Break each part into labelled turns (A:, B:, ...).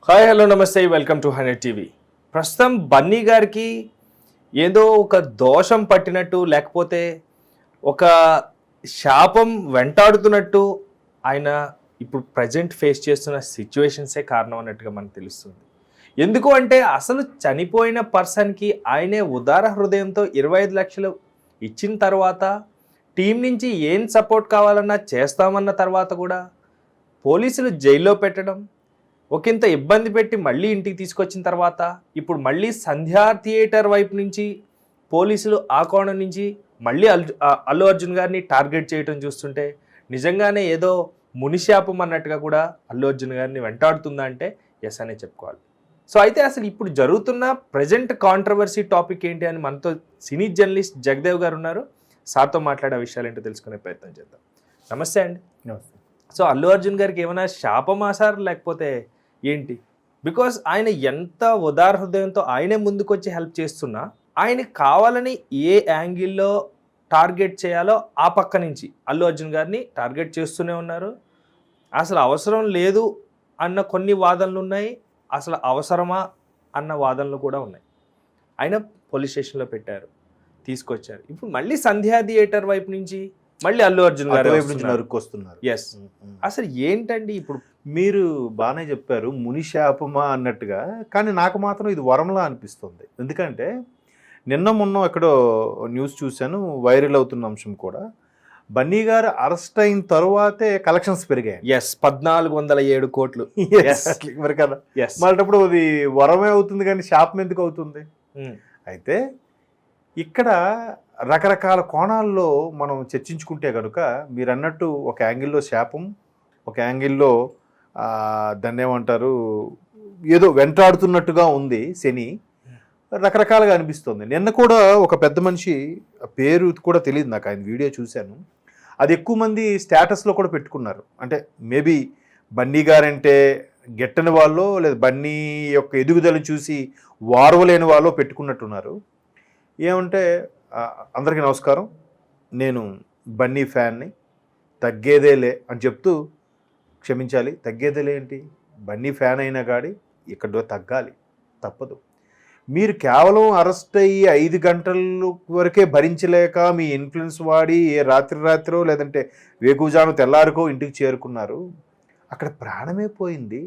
A: Hi hello నమస్తే welcome to 100 TV. ప్రస్తుతం బన్నీ గారికి ఏదో ఒక దోషం పట్టినట్టు లేకపోతే ఒక శాపం వెంటాడుతున్నట్టు ఆయన ఇప్పుడు ప్రజెంట్ ఫేస్ చేస్తున్న సిచ్యువేషన్సే కారణం అన్నట్టుగా మనకు తెలుస్తుంది. ఎందుకు అంటే అసలు చనిపోయిన పర్సన్కి ఆయనే ఉదార హృదయంతో 25 లక్షలు ఇచ్చిన తర్వాత టీం నుంచి ఏం సపోర్ట్ కావాలన్నా చేస్తామన్న తర్వాత కూడా పోలీసులు జైల్లో పెట్టడం, ఒకంత ఇబ్బంది పెట్టి మళ్ళీ ఇంటికి తీసుకొచ్చిన తర్వాత ఇప్పుడు మళ్ళీ సంధ్యా థియేటర్ వైపు నుంచి పోలీసులు ఆ కోణం నుంచి మళ్ళీ అల్లు అర్జున్ గారిని టార్గెట్ చేయడం చూస్తుంటే నిజంగానే ఏదో మునిశాపం అన్నట్టుగా కూడా అల్లు అర్జున్ గారిని వెంటాడుతుందా అంటే ఎస్ అనే చెప్పుకోవాలి. సో అయితే అసలు ఇప్పుడు జరుగుతున్న ప్రజెంట్ కాంట్రవర్సీ టాపిక్ ఏంటి అని మనతో సినీ జర్నలిస్ట్ జగదేవ్ గారు ఉన్నారు. సార్తో మాట్లాడే విషయాలు ఏంటో తెలుసుకునే ప్రయత్నం చేద్దాం. నమస్తే అండి.
B: నమస్తే.
A: సో అల్లు అర్జున్ గారికి ఏమైనా శాపమా సార్ లేకపోతే ఏంటి? బికాజ్ ఆయన ఎంత ఉదార హృదయంతో ఆయనే ముందుకొచ్చి హెల్ప్ చేస్తున్నా ఆయనకి కావాలని ఏ యాంగిల్లో టార్గెట్ చేయాలో ఆ పక్క నుంచి అల్లు అర్జున్ గారిని టార్గెట్ చేస్తూనే ఉన్నారు. అసలు అవసరం లేదు అన్న కొన్ని వాదనలు ఉన్నాయి, అసలు అవసరమా అన్న వాదనలు కూడా ఉన్నాయి. ఆయన పోలీస్ స్టేషన్లో పెట్టారు, తీసుకొచ్చారు. ఇప్పుడు మళ్ళీ సంధ్యా థియేటర్ వైపు నుంచి మళ్ళీ అల్లు అర్జున్ గారి వైపు నుంచి
B: నరుక్కొస్తున్నారు.
A: ఎస్, అసలు ఏంటండి ఇప్పుడు?
B: మీరు బాగానే చెప్పారు, మునిశాపమా అన్నట్టుగా. కానీ నాకు మాత్రం ఇది వరంలా అనిపిస్తుంది. ఎందుకంటే నిన్న మొన్న ఎక్కడో న్యూస్ చూశాను, వైరల్ అవుతున్న అంశం కూడా. బన్నీ గారు అరెస్ట్ అయిన తరువాతే కలెక్షన్స్ పెరిగాయి.
A: ఎస్, 1407 కోట్లు.
B: మరి కదా, మళ్ళప్పుడు అది వరమే అవుతుంది కానీ శాపం ఎందుకు అవుతుంది? అయితే ఇక్కడ రకరకాల కోణాల్లో మనం చర్చించుకుంటే కనుక మీరు అన్నట్టు ఒక యాంగిల్లో శాపం, ఒక యాంగిల్లో దాన్ని ఏమంటారు, ఏదో వెంటాడుతున్నట్టుగా ఉంది శని. రకరకాలుగా అనిపిస్తుంది. నిన్న కూడా ఒక పెద్ద మనిషి పేరు కూడా తెలియదు నాకు, ఆయన వీడియో చూశాను. అది ఎక్కువ మంది స్టేటస్లో కూడా పెట్టుకున్నారు. అంటే మేబీ బన్నీ గారంటే గెట్టని వాళ్ళు, లేదా బన్నీ యొక్క ఎదుగుదలను చూసి వారవలేని వాళ్ళు పెట్టుకున్నట్టున్నారు. ఏమంటే అందరికీ నమస్కారం, నేను బన్నీ ఫ్యాన్ని, తగ్గేదేలే అని చెప్తూ, క్షమించాలి తగ్గేదేలే ఏంటి, బన్నీ ఫ్యాన్ అయినా కాడి ఇక్కడ తగ్గాలి, తప్పదు. మీరు కేవలం అరెస్ట్ అయ్యి 5 గంటల వరకే భరించలేక మీ ఇన్ఫ్లుయెన్స్ వాడి ఏ రాత్రో లేదంటే వేకువజాను తెల్లారికో ఇంటికి చేరుకున్నారు. అక్కడ ప్రాణమే పోయింది.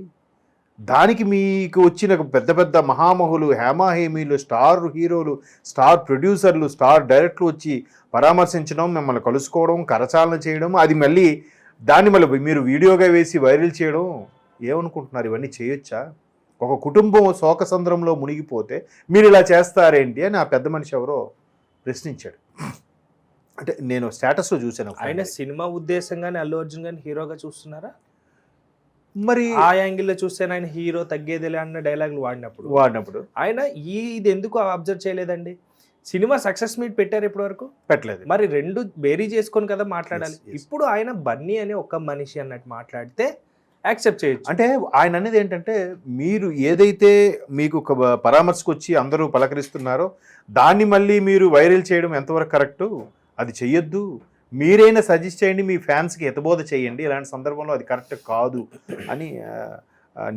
B: దానికి మీకు వచ్చిన పెద్ద పెద్ద మహామహులు, హేమాహేమీలు, స్టార్ హీరోలు, స్టార్ ప్రొడ్యూసర్లు, స్టార్ డైరెక్టర్లు వచ్చి పరామర్శించడం, మిమ్మల్ని కలుసుకోవడం, కరచాలన చేయడం, అది మళ్ళీ దాన్ని మళ్ళీ మీరు వీడియోగా వేసి వైరల్ చేయడం. ఏమనుకుంటున్నారు, ఇవన్నీ చేయొచ్చా? ఒక కుటుంబం శోకసంద్రంలో మునిగిపోతే మీరు ఇలా చేస్తారేంటి అని ఆ పెద్ద మనిషి ఎవరో ప్రశ్నించాడు. అంటే నేను స్టేటస్లో చూశాను.
A: ఆయన సినిమా ఉద్దేశంగానే అల్లు అర్జున్ గారిని హీరోగా చూస్తున్నారా?
B: మరి
A: ఆ యాంగిల్లో చూస్తే ఆయన హీరో తగ్గేదిలే అన్న డైలాగులు వాడినప్పుడు ఆయన ఇది ఎందుకు అబ్జర్వ్ చేయలేదండి? సినిమా సక్సెస్ మీట్ పెట్టారు, ఇప్పటి వరకు
B: పెట్టలేదు.
A: మరి రెండు బేరీ చేసుకొని కదా మాట్లాడాలి. ఇప్పుడు ఆయన బన్నీ అనే ఒక్క మనిషి అన్నట్టు మాట్లాడితే యాక్సెప్ట్ చేయొచ్చు.
B: అంటే ఆయన అనేది ఏంటంటే, మీరు ఏదైతే మీకు పరామర్శకు వచ్చి అందరూ పలకరిస్తున్నారో దాన్ని మళ్ళీ మీరు వైరల్ చేయడం ఎంతవరకు కరెక్టు? అది చెయ్యొద్దు. మీరైనా సజెస్ట్ చేయండి, మీ ఫ్యాన్స్కి హితబోధ చేయండి, ఇలాంటి సందర్భంలో అది కరెక్ట్ కాదు అని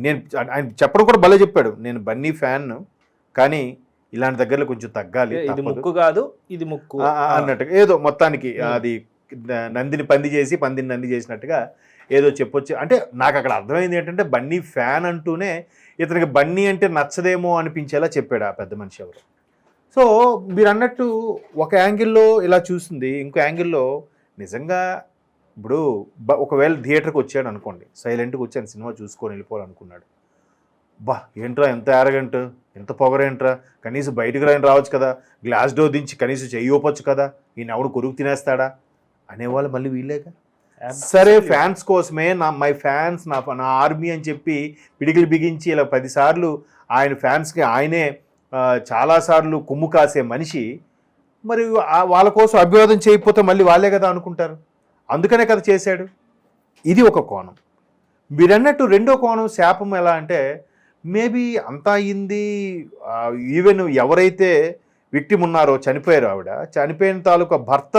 B: నేను ఆయన చెప్పడం కూడా భలే చెప్పాడు. నేను బన్నీ ఫ్యాన్, కానీ ఇలాంటి దగ్గరలో కొంచెం తగ్గాలి,
A: ఇది ముక్కు కాదు ఇది ముక్కు
B: అన్నట్టుగా ఏదో మొత్తానికి అది నందిని పంది చేసి పందిని నంది చేసినట్టుగా ఏదో చెప్పొచ్చు. అంటే నాకు అక్కడ అర్థమైంది ఏంటంటే, బన్నీ ఫ్యాన్ అంటూనే ఇతనికి బన్నీ అంటే నచ్చదేమో అనిపించేలా చెప్పాడు ఆ పెద్ద మనిషి ఎవరు. సో మీరు అన్నట్టు ఒక యాంగిల్లో ఇలా చూసింది, ఇంకో యాంగిల్లో నిజంగా ఇప్పుడు ఒకవేళ థియేటర్కి వచ్చాడు అనుకోండి, సైలెంట్గా వచ్చాను సినిమా చూసుకొని వెళ్ళిపోవాలనుకున్నాడు. ఏంట్రా ఎంత యారగెంట్, ఎంత పొగరేంట్రా, కనీసం బయటకు రావచ్చు కదా, గ్లాస్ డోర్ దించి కనీసం చెయ్యొప్పచ్చు కదా, ఈయన ఎవడు కొరుకు తినేస్తాడా అనేవాళ్ళు మళ్ళీ వీళ్ళేగా. సరే ఫ్యాన్స్ కోసమే మై ఫ్యాన్స్ నా ఆర్మీ అని చెప్పి పిడికిలు బిగించి ఇలా 10 సార్లు ఆయన ఫ్యాన్స్కి ఆయనే చాలాసార్లు కొమ్ము కాసే మనిషి, మరి వాళ్ళ కోసం అభివాదం చేయకపోతే మళ్ళీ వాళ్ళే కదా అనుకుంటారు. అందుకనే కదా చేశాడు. ఇది ఒక కోణం. మీరన్నట్టు రెండో కోణం శాపం ఎలా అంటే, మేబీ అంతా అయింది, ఈవెన్ ఎవరైతే విక్టిమ్ ఉన్నారో, చనిపోయారు, ఆవిడ చనిపోయిన తాలూకా భర్త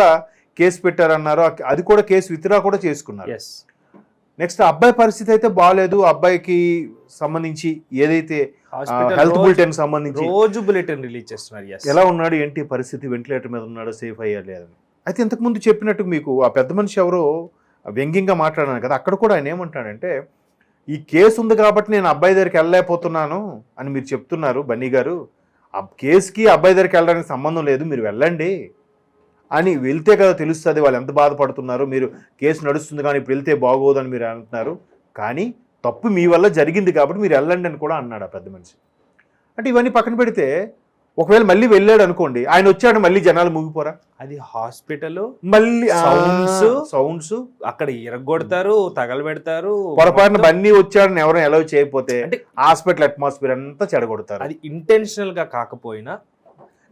B: కేసు పెట్టారన్నారో, అది కూడా కేసు విత్డ్రా కూడా చేసుకున్నారు. నెక్స్ట్ అబ్బాయి పరిస్థితి అయితే బాగాలేదు. అబ్బాయికి సంబంధించి ఏదైతే
A: హాస్పిటల్
B: హెల్త్ బులెటిన్ సంబంధించి
A: రోజు బులెటిన్ రిలీజ్ చేస్తున్నారు. Yes.
B: ఎలా ఉన్నాడు, ఏంటి పరిస్థితి, వెంటిలేటర్ మీద ఉన్నాడు, సేఫ్ అయ్యా లేదని. అయితే ఇంతకుముందు చెప్పినట్టు మీకు ఆ పెద్ద మనిషి ఎవరో వ్యంగ్యంగా మాట్లాడాను కదా, అక్కడ కూడా ఆయన ఏమంటాడంటే, ఈ కేసు ఉంది కాబట్టి నేను అబ్బాయి దగ్గరికి వెళ్ళలేకపోతున్నాను అని మీరు చెప్తున్నారు బన్నీ గారు. ఆ కేసుకి అబ్బాయి దగ్గరికి వెళ్ళడానికి సంబంధం లేదు, మీరు వెళ్ళండి అని. వెళ్తే కదా తెలుస్తుంది వాళ్ళు ఎంత బాధపడుతున్నారు. మీరు కేసు నడుస్తుంది కానీ ఇప్పుడు వెళ్తే బాగోదు అని మీరు అంటున్నారు, కానీ తప్పు మీ వల్ల జరిగింది కాబట్టి మీరు వెళ్ళండి అని కూడా అన్నాడు ఆ పెద్ద మనిషి. అంటే ఇవన్నీ పక్కన పెడితే, ఒకవేళ మళ్ళీ వెళ్ళాడు అనుకోండి, ఆయన వచ్చాడు, మళ్ళీ జనాలు ముగిపోరా?
A: అది హాస్పిటల్,
B: మళ్ళీ
A: సౌండ్స్ అక్కడ ఇరగొడతారు, తగలబెడతారు.
B: పొరపాటున బన్నీ వచ్చాడని ఎవరైనా ఎలా చేయకపోతే అంటే హాస్పిటల్ అట్మాస్ఫియర్ అంతా చెడగొడతారు.
A: అది ఇంటెన్షనల్ గా కాకపోయినా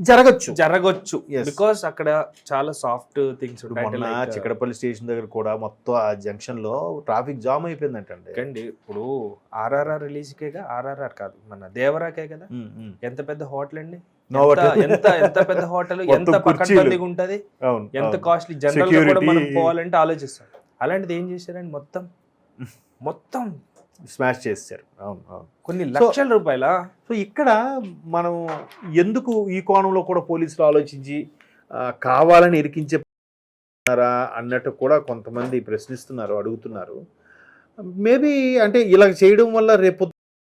A: జరగొచ్చు. బికాస్ అక్కడ చాలా సాఫ్ట్ థింగ్స్
B: మొన్న చిక్కడపల్లి స్టేషన్ దగ్గర కూడా మొత్తం ఆ జంక్షన్ లో ట్రాఫిక్ జామ్ అయిపోయిందంటే.
A: ఇప్పుడు ఆర్ఆర్ఆర్ రిలీజ్ కేగా, ఆర్ఆర్ఆర్ కాదు మన దేవరాకే కదా, ఎంత పెద్ద హోటల్ అండి, ఎంత పెద్ద హోటల్, ఎంత పక్కన ఉంటది, ఎంత కాస్ట్లీ. జనరల్ గా కూడా మనం పోవాలంటే ఆలోచిస్తాం. అలాంటిది ఏం చేశారండి, మొత్తం
B: స్మాష్ చేశారు. అవును,
A: కొన్ని లక్షల రూపాయల.
B: సో ఇక్కడ మనం ఎందుకు ఈ కోణంలో కూడా పోలీసులు ఆలోచించి కావాలని ఇరికించారా అన్నట్టు కూడా కొంతమంది ప్రశ్నిస్తున్నారు, అడుగుతున్నారు. మేబీ అంటే ఇలా చేయడం వల్ల రేపు